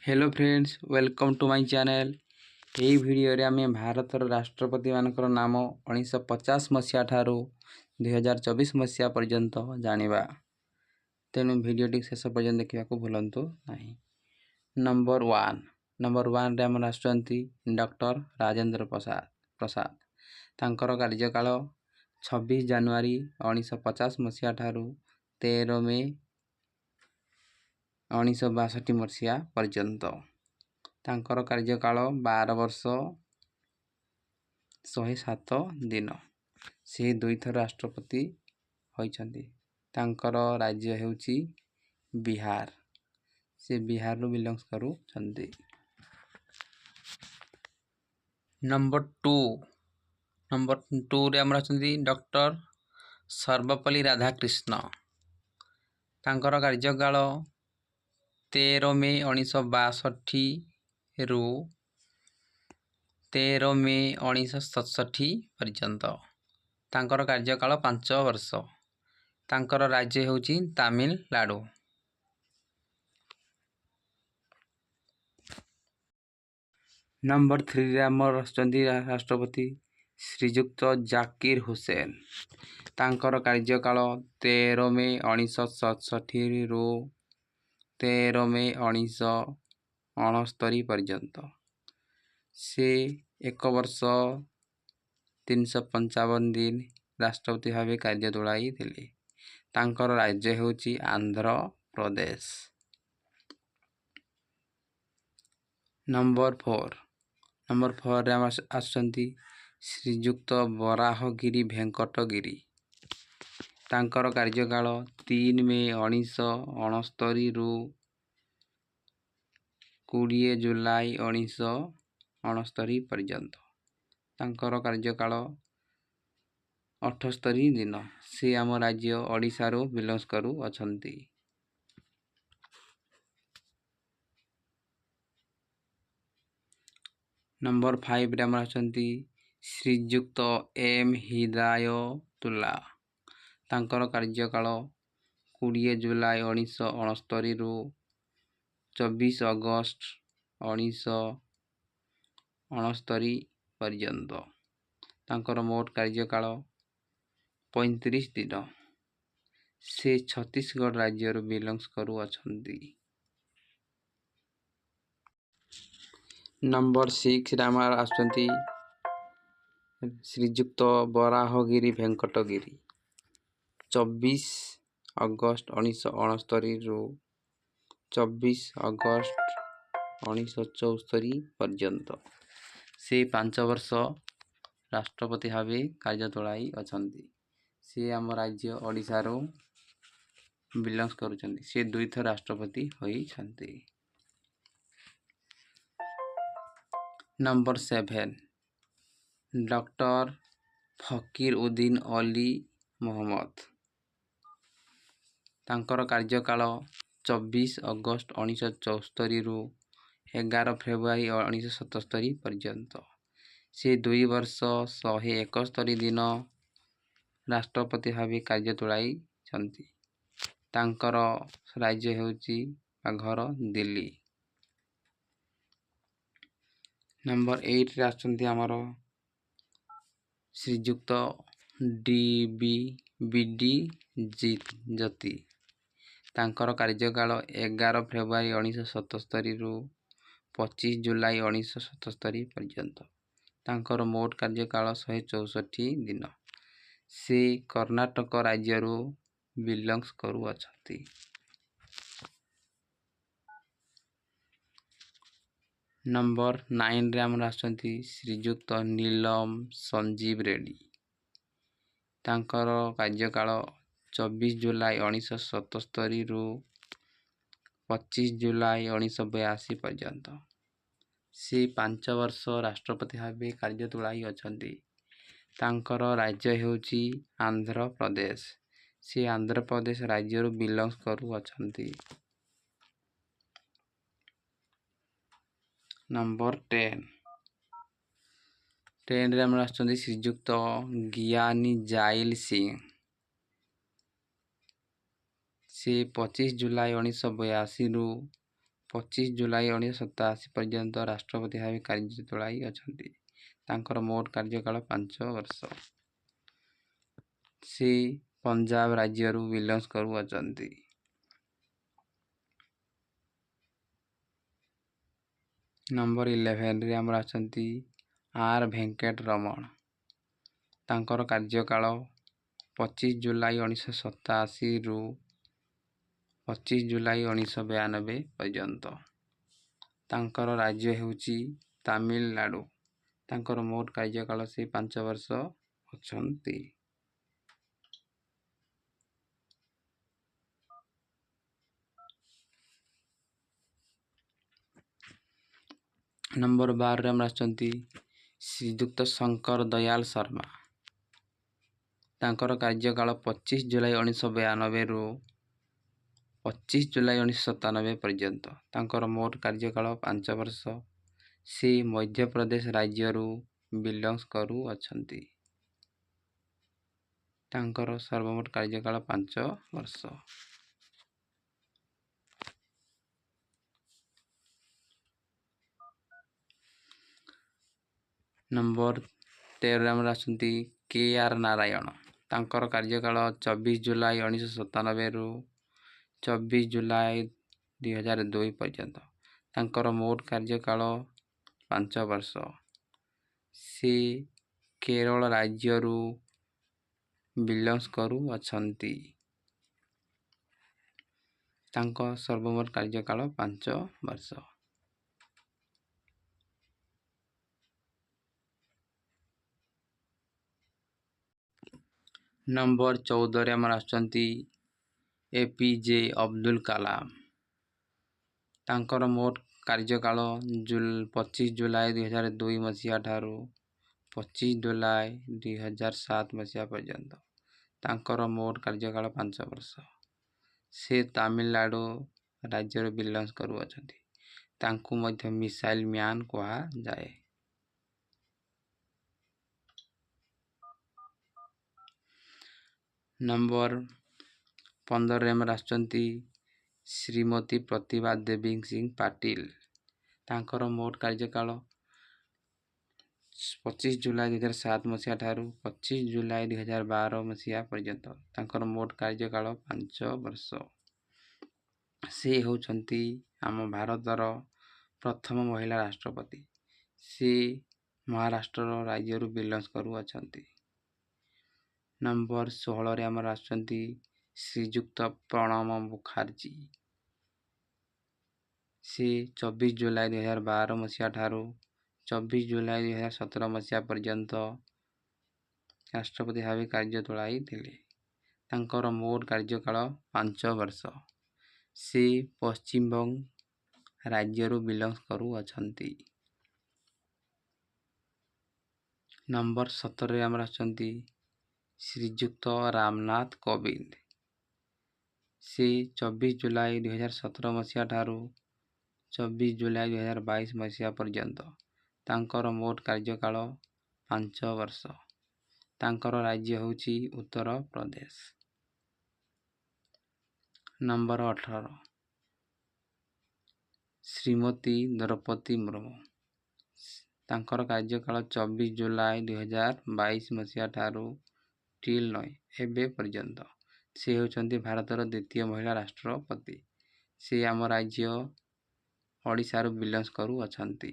Hello friends, welcome to my channel. यही video रे आमे भारतर राष्ट्रपति मानकर नाम 1950 मसीहा ठारू 2024 मसीहा पर्यंत जानिबा। तेणु वीडियोटी शेष पर्यंत देखा भूलु नहीं। नंबर वन रे आम आसुचंती डॉक्टर राजेंद्र प्रसाद। तांकर कार्यकाल 26 जनवरी 1950 मसीहा ठारू 13 मे 1962 मसीहा पर्यंत। तांकर कार्यकाल 12 वर्ष 107 दिन। से दुई थर राष्ट्रपति होइछंती। तांकर राज्य हेउची बिहार। से बिहार रो बिलोंग्स करू छंती। नंबर टू रे हमरा छंती डॉक्टर सर्वपल्ली राधाकृष्ण। तांकर कार्यकाल 13 मे 1962 रु 13 मे 1967 पर्यंत। तांकर कार्यकाल 5 वर्ष। तांकर राज्य हेउची तमिलनाडु। नंबर 3 रे हमर राष्ट्रपति श्रीयुक्त जाकिर हुसैन। तांकर कार्यकाल 13 मे 1967 रु 13 मे 1969 पर्यंत। से 1 वर्ष 355 दिन राष्ट्रपति भावे कार्य तुलाई थिले। तांकर राज्य हेउची आंध्र प्रदेश। नंबर 4 रे आसुचंती श्रीयुक्त बराहगिरी भेंकटगिरी। तांकर कार्यकाल 3 मे 1969 रु 20 जुलाई 1969 पर्यंत। तांकर कार्यकाल 78 दिन। से आम राज्य ओडिशा रो बिलोंग्स करू अछंती। नंबर 5 रे हमरा अछंती श्रीयुक्त एम हिदायतुल्ला। तांकर कार्यकाल 20 जुलाई 1969 रु 24 अगस्त 1969 पर्यंत। तांकर मोट कार्यकाल 35 दिन। से छत्तीसगढ़ राज्य रो बिलोंग्स करू अछंती। नंबर 6 रे हमरा आसुचंती श्रीयुक्त बराहगिरी भेंकटगिरी। 24 अगस्त 1969 रु 24 अगस्त 1974 पर्यंत। से 5 वर्ष राष्ट्रपति भावे कार्य तुलाई अछंती। से आम राज्य ओडिशा रो बिलोंग्स करूछंती। से 2 थर राष्ट्रपति होई छंती। नंबर 7 डॉक्टर फकीर उद्दीन अली मोहम्मद। तांकर कार्यकाल 24 अगस्त 1974 रु 11 फेब्रुआरी 1977 पर्यंत। से 2 वर्ष 171 दिन राष्ट्रपति भावे कार्य तुलाई छंती। तांकर राज्य हेउची घर दिल्ली। नंबर 8 रे आछंती हमरो श्रीयुक्त बीडी जति। तांकर कार्यकाल 11 फेब्रुआरी 1977 रु 25 जुलाई 1977 पर्यंत। तांकर मोट कार्यकाल 164 दिन। से कर्नाटक राज्य रो बिलोंग्स करू अछंती। नंबर 9 रे हमरा आछंती श्रीयुक्त नीलम संजीव रेड्डी। तांकर कार्यकाल 24 जुलाई 1977 रु 25 जुलाई 1982 पर्यंत। से 5 वर्ष राष्ट्रपति भावे कार्य तुलाई अछंती। तांकर राज्य हेउची आंध्र प्रदेश। से आंध्र प्रदेश राज्य रो बिलोंग्स करू अछंती। नंबर 10 रे हमरा आछंती श्रीयुक्त ज्ञानी जाइल सिंह। से 25 जुलाई 1982 रु 25 ଜୁଲାଇ 1987 ପର୍ଯ୍ୟନ୍ତ ରାଷ୍ଟ୍ରପତି ଭାବେ କାର୍ଯ୍ୟ ତୁଲାଇ ଅଛନ୍ତି। ତାଙ୍କର ମୋଟ କାର୍ଯ୍ୟକାଳ 5 ବର୍ଷ। ସେ ପଞ୍ଜାବ ରାଜ୍ୟରୁ ବିଲଙ୍ଗସ୍ କରୁଅଛନ୍ତି। ନମ୍ବର 11ରେ ଆମର ଅଛନ୍ତି ଆର୍ ଭେଙ୍କଟ ରମଣ। ତାଙ୍କର କାର୍ଯ୍ୟକାଳ 25 ଜୁଲାଇ 1987ରୁ 25 ଜୁଲାଇ 1992 ପର୍ଯ୍ୟନ୍ତ। ତାଙ୍କର ରାଜ୍ୟ ହେଉଛି ତାମିଲନାଡ଼ୁ। ତାଙ୍କର ମୋଟ କାର୍ଯ୍ୟକାଳ ସେ 5 ବର୍ଷ ଅଛନ୍ତି। ନମ୍ବର 12ରେ ଆମର ଆସୁଛନ୍ତି ଶ୍ରୀଯୁକ୍ତ ଶଙ୍କର ଦୟାଲ ଶର୍ମା। ତାଙ୍କର କାର୍ଯ୍ୟକାଳ 25 ଜୁଲାଇ 1992ରୁ 25 ଜୁଲାଇ 1997 ପର୍ଯ୍ୟନ୍ତ। ତାଙ୍କର ମୋଟ କାର୍ଯ୍ୟକାଳ 5 ବର୍ଷ। ସେ ମଧ୍ୟପ୍ରଦେଶ ରାଜ୍ୟରୁ ବିଲଙ୍ଗସ୍ କରୁଅଛନ୍ତି। ତାଙ୍କର ସର୍ବମୋଟ କାର୍ଯ୍ୟକାଳ 5 ବର୍ଷ। ନମ୍ବର 13ରେ ଆମର ଆସୁଛନ୍ତି KR ନାରାୟଣ। ତାଙ୍କର କାର୍ଯ୍ୟକାଳ 24 ଜୁଲାଇ 1997ରୁ 24 ଜୁଲାଇ 2002 ପର୍ଯ୍ୟନ୍ତ। ତାଙ୍କର ମୋଟ କାର୍ଯ୍ୟକାଳ 5 ବର୍ଷ। ସେ କେରଳ ରାଜ୍ୟରୁ ବିଲଙ୍ଗସ୍ କରୁଅଛନ୍ତି। ତାଙ୍କ ସର୍ବମୋଟ କାର୍ଯ୍ୟକାଳ 5 ବର୍ଷ। ନମ୍ବର 14ରେ ଆମର ଆସୁଛନ୍ତି APJ ଅବଦୁଲ କାଲାମ। ତାଙ୍କର ମୋଟ କାର୍ଯ୍ୟକାଳ 25 ଜୁଲାଇ 2002 ମସିହା ଠାରୁ 25 ଜୁଲାଇ 2007 ମସିହା ପର୍ଯ୍ୟନ୍ତ। ତାଙ୍କର ମୋଟ କାର୍ଯ୍ୟକାଳ 5 ବର୍ଷ। ସେ ତାମିଲନାଡ଼ୁ ରାଜ୍ୟରୁ ବିଲଙ୍ଗସ୍ କରୁଅଛନ୍ତି। ତାଙ୍କୁ ମଧ୍ୟ ମିସାଇଲ୍ ମ୍ୟାନ୍ କୁହାଯାଏ। ନମ୍ବର 15ରେ ଆମର ଆସୁଛନ୍ତି ଶ୍ରୀମତୀ ପ୍ରତିଭା ଦେବୀ ସିଂ ପାଟିଲ। ତାଙ୍କର ମୋଟ କାର୍ଯ୍ୟକାଳ 25 ଜୁଲାଇ 2007 ମସିହା ଠାରୁ 25 ଜୁଲାଇ 2012 ମସିହା ପର୍ଯ୍ୟନ୍ତ। ତାଙ୍କର ମୋଟ କାର୍ଯ୍ୟକାଳ 5 ବର୍ଷ। ସେ ହେଉଛନ୍ତି ଆମ ଭାରତର ପ୍ରଥମ ମହିଳା ରାଷ୍ଟ୍ରପତି। ସେ ମହାରାଷ୍ଟ୍ର ରାଜ୍ୟରୁ ବିଲଙ୍ଗସ୍ କରୁଅଛନ୍ତି। ନମ୍ବର 16ରେ ଆମର ଆସୁଛନ୍ତି ଶ୍ରୀଯୁକ୍ତ ପ୍ରଣବ ମୁଖାର୍ଜୀ। ସେ 24 ଜୁଲାଇ 2012 ମସିହା ଠାରୁ 24 ଜୁଲାଇ 2017 ମସିହା ପର୍ଯ୍ୟନ୍ତ ରାଷ୍ଟ୍ରପତି ଭାବେ କାର୍ଯ୍ୟ ତୁଲାଇଥିଲେ। ତାଙ୍କର ମୋଟ କାର୍ଯ୍ୟକାଳ 5 ବର୍ଷ। ସେ ପଶ୍ଚିମବଙ୍ଗ ରାଜ୍ୟରୁ ବିଲଙ୍ଗସ୍ କରୁଅଛନ୍ତି। ନମ୍ବର 17ରେ ଆମର ଆସୁଛନ୍ତି ଶ୍ରୀଯୁକ୍ତ ରାମନାଥ କୋବିନ୍ଦ। ସେ 24 ଜୁଲାଇ 2017 ମସିହା ଠାରୁ 24 ଜୁଲାଇ 2022 ମସିହା ପର୍ଯ୍ୟନ୍ତ। ତାଙ୍କର ମୋଟ କାର୍ଯ୍ୟକାଳ 5 ବର୍ଷ। ତାଙ୍କର ରାଜ୍ୟ ହେଉଛି ଉତ୍ତରପ୍ରଦେଶ। ନମ୍ବର 18 ଶ୍ରୀମତୀ ଦ୍ରୌପଦୀ ମୁର୍ମୁ। ତାଙ୍କର କାର୍ଯ୍ୟକାଳ 24 ଜୁଲାଇ 2022 ମସିହା ଠାରୁ ଟିଲ୍ 9 ଏବେ ପର୍ଯ୍ୟନ୍ତ। ସେ ହେଉଛନ୍ତି ଭାରତର ଦ୍ୱିତୀୟ ମହିଳା ରାଷ୍ଟ୍ରପତି। ସେ ଆମ ରାଜ୍ୟ ଓଡ଼ିଶାରୁ ବିଲଙ୍ଗସ୍ କରୁଅଛନ୍ତି।